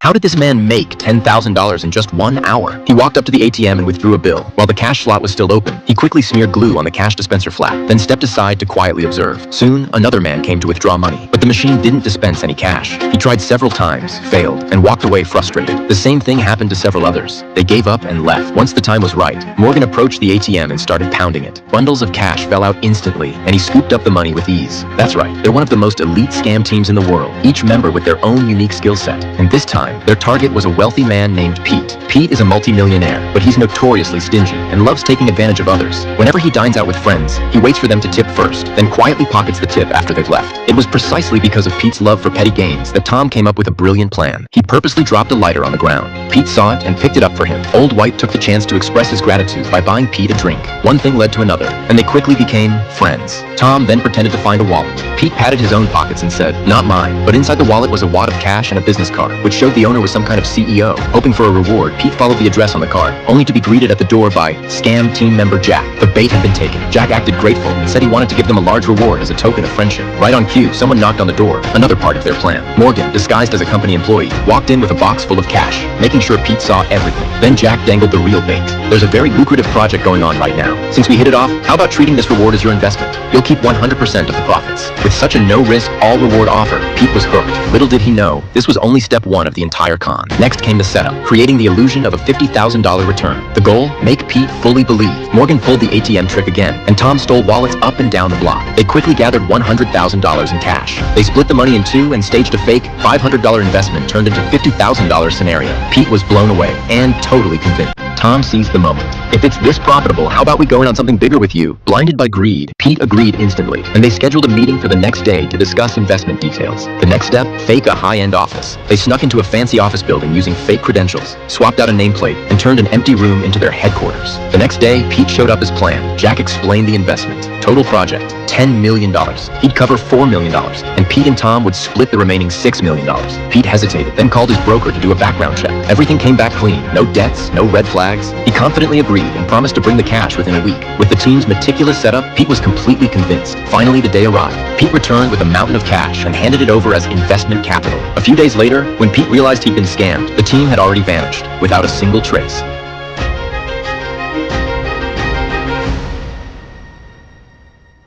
How did this man make $10,000 in just 1 hour? He walked up to the ATM and withdrew a bill. While the cash slot was still open, he quickly smeared glue on the cash dispenser flap, then stepped aside to quietly observe. Soon, another man came to withdraw money, but the machine didn't dispense any cash. He tried several times, failed, and walked away frustrated. The same thing happened to several others. They gave up and left. Once the time was right, Morgan approached the ATM and started pounding it. Bundles of cash fell out instantly, and he scooped up the money with ease. That's right, they're one of the most elite scam teams in the world, each member with their own unique skill set. And this time, their target was a wealthy man named Pete. Pete is a multi-millionaire, but he's notoriously stingy and loves taking advantage of others. Whenever he dines out with friends, he waits for them to tip first, then quietly pockets the tip after they've left. It was precisely because of Pete's love for petty gains that Tom came up with a brilliant plan. He purposely dropped a lighter on the ground. Pete saw it and picked it up for him. Old White took the chance to express his gratitude by buying Pete a drink. One thing led to another, and they quickly became friends. Tom then pretended to find a wallet. Pete patted his own pockets and said, "Not mine," but inside the wallet was a wad of cash and a business card, which showed the owner was some kind of CEO. Hoping for a reward, Pete followed the address on the card, only to be greeted at the door by scam team member Jack. The bait had been taken. Jack acted grateful and said he wanted to give them a large reward as a token of friendship. Right on cue, someone knocked on the door, another part of their plan. Morgan, disguised as a company employee, walked in with a box full of cash, making sure Pete saw everything. Then Jack dangled the real bait. "There's a very lucrative project going on right now. Since we hit it off, how about treating this reward as your investment? You'll keep 100% of the profits." With such a no-risk, all-reward offer, Pete was hooked. Little did he know, this was only step one of the entire con. Next came the setup, creating the illusion of a $50,000 return. The goal? Make Pete fully believe. Morgan pulled the ATM trick again, and Tom stole wallets up and down the block. They quickly gathered $100,000 in cash. They split the money in two and staged a fake $500 investment turned into $50,000 scenario. Pete was blown away and totally convinced. Tom seized the moment. "If it's this profitable, how about we go in on something bigger with you?" Blinded by greed, Pete agreed instantly, and they scheduled a meeting for the next day to discuss investment details. The next step? Fake a high-end office. They snuck into a fancy office building using fake credentials, swapped out a nameplate, and turned an empty room into their headquarters. The next day, Pete showed up as planned. Jack explained the investment. Total project, $10 million. He'd cover $4 million, and Pete and Tom would split the remaining $6 million. Pete hesitated, then called his broker to do a background check. Everything came back clean. No debts, no red flags. He confidently agreed and promised to bring the cash within a week. With the team's meticulous setup, Pete was completely convinced. Finally, the day arrived. Pete returned with a mountain of cash and handed it over as investment capital. A few days later, when Pete realized he'd been scammed, the team had already vanished, without a single trace.